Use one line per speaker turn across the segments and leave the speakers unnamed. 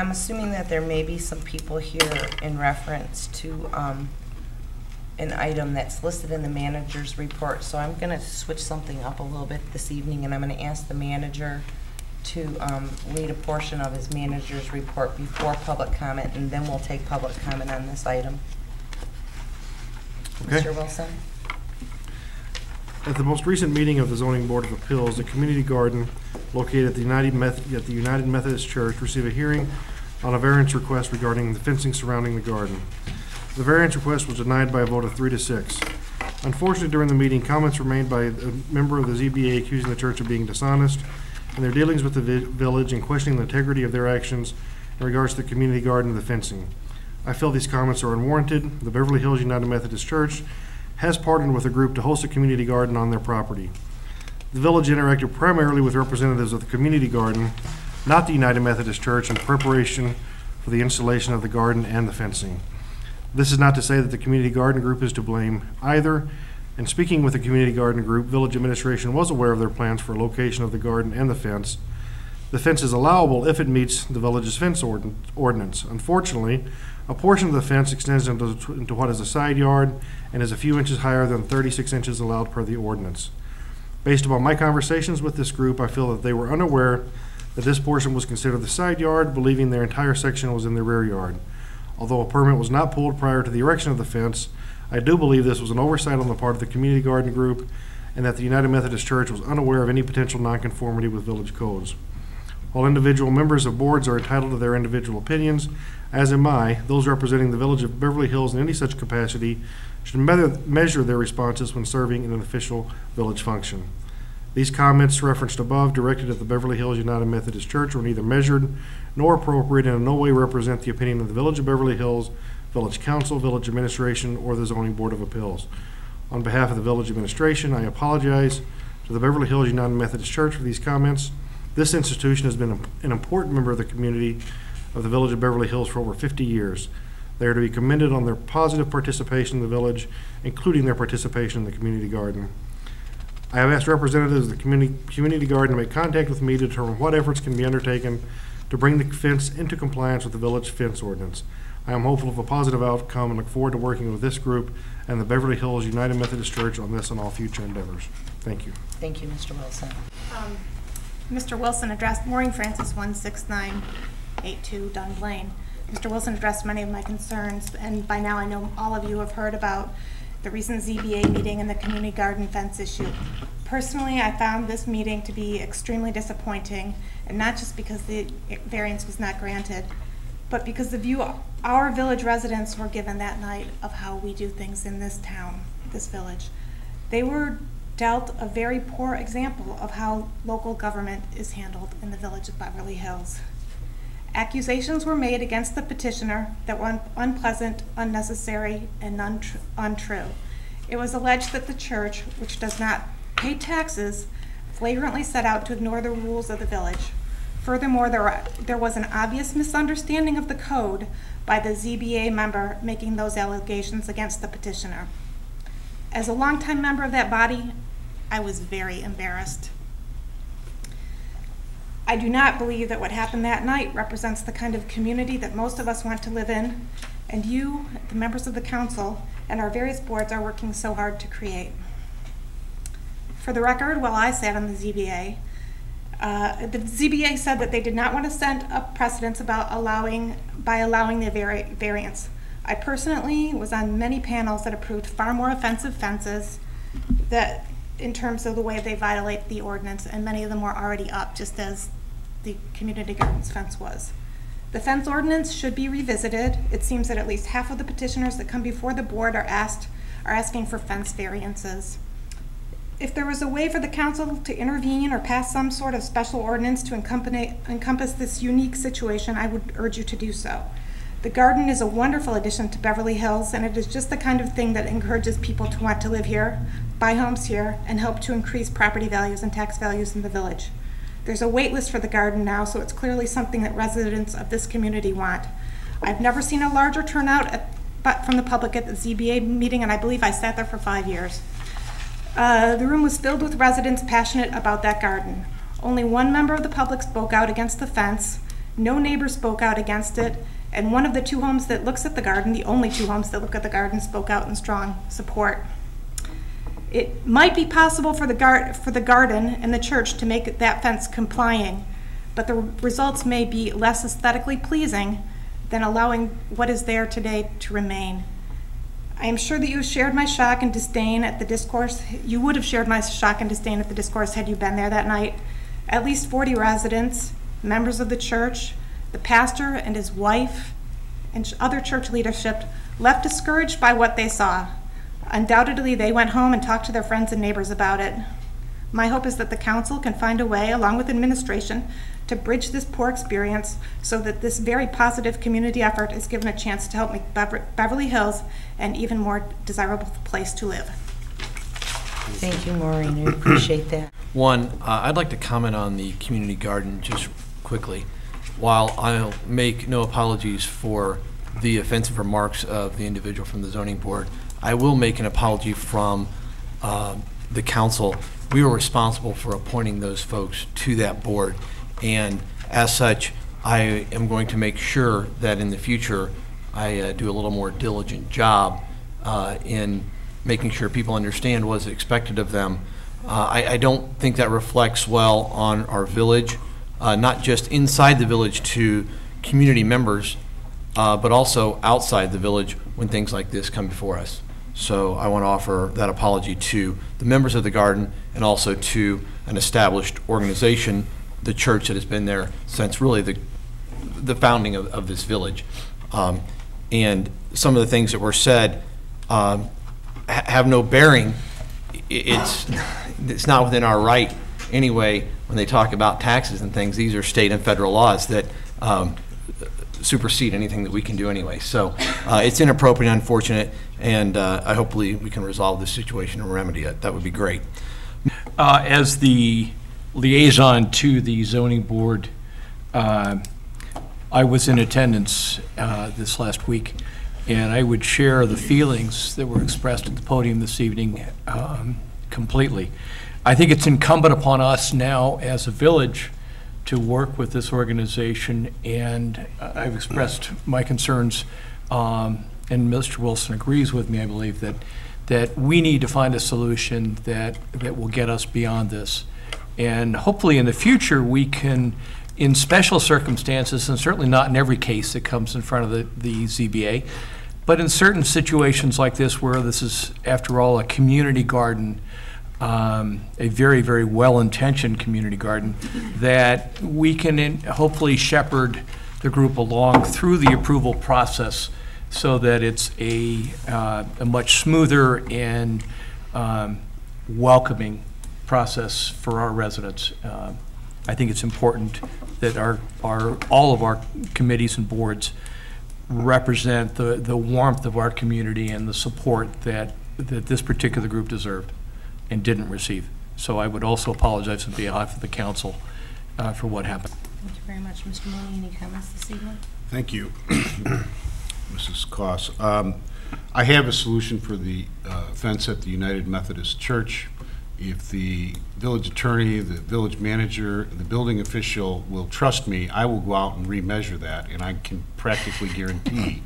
I'm assuming that there may be some people here in reference to an item that's listed in the manager's report. So I'm going to switch something up a little bit this evening, and I'm going to ask the manager to read a portion of his manager's report before public comment, and then we'll take public comment on this item. Okay. Mr. Wilson?
At the most recent meeting of the Zoning Board of Appeals, the community garden located at the United Methodist Church received a hearing on a variance request regarding the fencing surrounding the garden. The variance request was denied by a vote of 3 to 6. Unfortunately, during the meeting, comments were made by a member of the ZBA accusing the church of being dishonest in their dealings with the village and questioning the integrity of their actions in regards to the community garden and the fencing. I feel these comments are unwarranted. The Beverly Hills United Methodist Church has partnered with a group to host a community garden on their property. The village interacted primarily with representatives of the community garden, not the United Methodist Church, in preparation for the installation of the garden and the fencing. This is not to say that the community garden group is to blame either. In speaking with the community garden group, village administration was aware of their plans for a location of the garden and the fence. The fence is allowable if it meets the village's fence ordinance. Unfortunately, a portion of the fence extends into what is a side yard and is a few inches higher than 36 inches allowed per the ordinance. Based upon my conversations with this group, I feel that they were unaware that this portion was considered the side yard, believing their entire section was in the rear yard. Although a permit was not pulled prior to the erection of the fence, I do believe this was an oversight on the part of the community garden group and that the United Methodist Church was unaware of any potential nonconformity with village codes. While individual members of boards are entitled to their individual opinions, as am I, those representing the village of Beverly Hills in any such capacity should measure their responses when serving in an official village function. These comments referenced above, directed at the Beverly Hills United Methodist Church, were neither measured nor appropriate and in no way represent the opinion of the Village of Beverly Hills, Village Council, Village Administration, or the Zoning Board of Appeals. On behalf of the Village Administration, I apologize to the Beverly Hills United Methodist Church for these comments. This institution has been an important member of the community of the Village of Beverly Hills for over 50 years. They are to be commended on their positive participation in the village, including their participation in the community garden. I have asked representatives of the community garden to make contact with me to determine what efforts can be undertaken to bring the fence into compliance with the village fence ordinance. I am hopeful of a positive outcome and look forward to working with this group and the Beverly Hills United Methodist Church on this and all future endeavors. Thank you.
Thank you, Mr. Wilson.
Mr. Wilson addressed Maureen Francis 16982 Dunblane. Mr. Wilson addressed many of my concerns, and by now I know all of you have heard about the recent ZBA meeting and the community garden fence issue. Personally, I found this meeting to be extremely disappointing, and not just because the variance was not granted, but because the view our village residents were given that night of how we do things in this town, this village. They were dealt a very poor example of how local government is handled in the village of Beverly Hills. Accusations were made against the petitioner that were unpleasant, unnecessary, and untrue. It was alleged that the church, which does not pay taxes, flagrantly set out to ignore the rules of the village. Furthermore, there was an obvious misunderstanding of the code by the ZBA member making those allegations against the petitioner. As a longtime member of that body, I was very embarrassed. I do not believe that what happened that night represents the kind of community that most of us want to live in, and you, the members of the council, and our various boards are working so hard to create. For the record, while I sat on the ZBA said that they did not want to set up precedents about allowing the variance. I personally was on many panels that approved far more offensive fences that, in terms of the way they violate the ordinance, and many of them were already up, just as the community gardens fence was. The fence ordinance should be revisited. It seems that at least half of the petitioners that come before the board are asking for fence variances. If there was a way for the council to intervene or pass some sort of special ordinance to encompass this unique situation, I would urge you to do so. The garden is a wonderful addition to Beverly Hills, and it is just the kind of thing that encourages people to want to live here, buy homes here, and help to increase property values and tax values in the village. There's a wait list for the garden now, so it's clearly something that residents of this community want. I've never seen a larger turnout from the public at the ZBA meeting, and I believe I sat there for 5 years. The room was filled with residents passionate about that garden. Only one member of the public spoke out against the fence, No neighbor spoke out against it, and one of the two homes that looks at the garden, the only two homes that look at the garden, spoke out in strong support. It might be possible for the garden and the church to make that fence complying, but the results may be less aesthetically pleasing than allowing what is there today to remain. I am sure that you shared my shock and disdain at the discourse. You would have shared my shock and disdain at the discourse had you been there that night. At least 40 residents, members of the church, the pastor and his wife, and other church leadership left discouraged by what they saw. Undoubtedly, they went home and talked to their friends and neighbors about it. My hope is that the council can find a way, along with administration, to bridge this poor experience so that this very positive community effort is given a chance to help make Beverly Hills an even more desirable place to live.
Thank you, Maureen. I appreciate that.
One, I'd like to comment on the community garden just quickly. While I'll make no apologies for the offensive remarks of the individual from the zoning board, I will make an apology from the council. We were responsible for appointing those folks to that board, and as such, I am going to make sure that in the future I do a little more diligent job in making sure people understand what is expected of them. I don't think that reflects well on our village, not just inside the village to community members, but also outside the village when things like this come before us. So I want to offer that apology to the members of the garden and also to an established organization, the church that has been there since really the founding of this village. And some of the things that were said have no bearing. It's not within our right anyway when they talk about taxes and things. These are state and federal laws that supersede anything that we can do anyway. So it's inappropriate and unfortunate, and hopefully we can resolve this situation and remedy it. That would be great.
As the liaison to the zoning board, I was in attendance this last week, and I would share the feelings that were expressed at the podium this evening completely. I think it's incumbent upon us now as a village to work with this organization, and I've expressed my concerns, and Mr. Wilson agrees with me, I believe, that we need to find a solution that will get us beyond this. And hopefully in the future we can, in special circumstances, and certainly not in every case that comes in front of the ZBA, but in certain situations like this where this is, after all, a community garden, a very, very well-intentioned community garden, that we can hopefully shepherd the group along through the approval process so that it's a much smoother and welcoming process for our residents. I think it's important that all of our committees and boards represent the warmth of our community and the support that this particular group deserved and didn't receive. So I would also apologize on behalf of the council for what happened.
Thank you very much. Mr. Mooney, any comments this evening?
Thank you, Mrs. Koss. I have a solution for the fence at the United Methodist Church. If the village attorney, the village manager, the building official will trust me, I will go out and remeasure that, and I can practically guarantee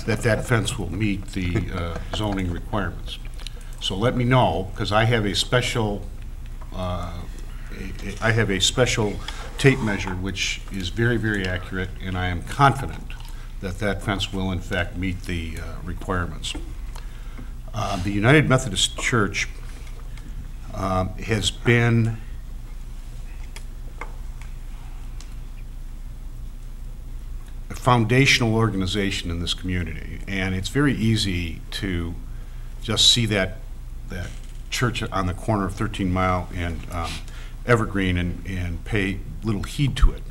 that that fence will meet the zoning requirements. So let me know, because I have a special tape measure which is very, very accurate, and I am confident that that fence will in fact meet the requirements. The United Methodist Church has been a foundational organization in this community, and it's very easy to just see that church on the corner of 13 Mile and Evergreen and pay little heed to it.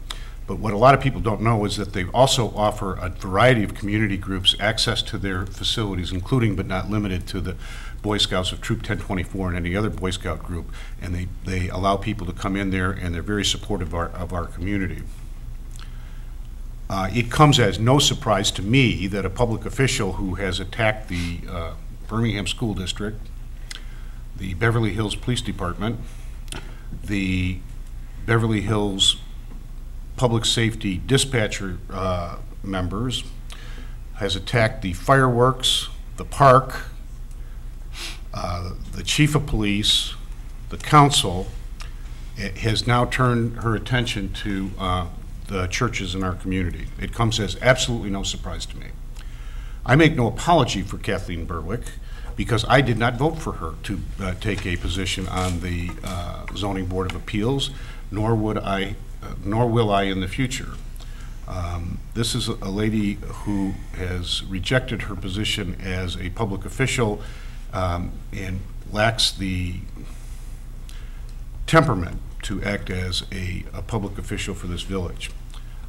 But what a lot of people don't know is that they also offer a variety of community groups access to their facilities, including but not limited to the Boy Scouts of Troop 1024 and any other Boy Scout group, and they allow people to come in there, and they're very supportive of our community. It comes as no surprise to me that a public official who has attacked the Birmingham School District, the Beverly Hills Police Department, the Beverly Hills public safety dispatcher members, has attacked the fireworks, the park, the chief of police, the council. It has now turned her attention to the churches in our community. It comes as absolutely no surprise to me. I make no apology for Kathleen Berwick because I did not vote for her to take a position on the Zoning Board of Appeals, nor will I in the future. This is a lady who has rejected her position as a public official and lacks the temperament to act as a public official for this village.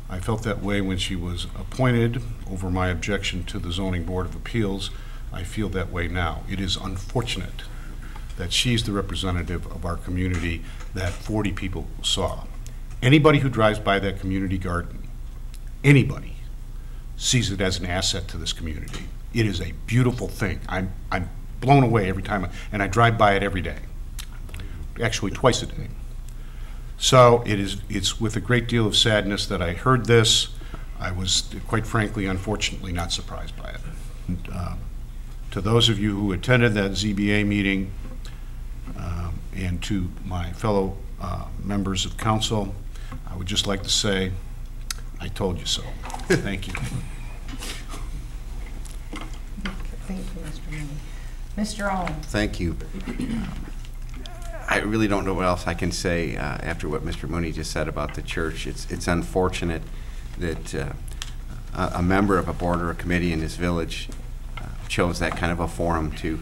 I felt that way when she was appointed over my objection to the Zoning Board of Appeals. I feel that way now. It is unfortunate that she's the representative of our community that 40 people saw. Anybody who drives by that community garden, anybody, sees it as an asset to this community. It is a beautiful thing. I'm blown away every time, and I drive by it every day, actually twice a day. So it's with a great deal of sadness that I heard this. I was, quite frankly, unfortunately, not surprised by it. And, to those of you who attended that ZBA meeting, and to my fellow members of council, I would just like to say, I told you so. Thank you.
Thank you, Mr. Mooney. Mr. Owen?
Thank you. I really don't know what else I can say after what Mr. Mooney just said about the church. It's unfortunate that a member of a board or a committee in this village chose that kind of a forum to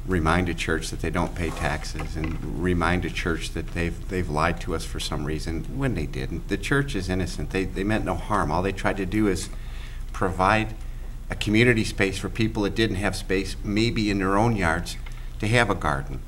remind a church that they don't pay taxes and remind a church that they've lied to us for some reason when they didn't. The church is innocent. They meant no harm. All they tried to do is provide a community space for people that didn't have space, maybe in their own yards, to have a garden.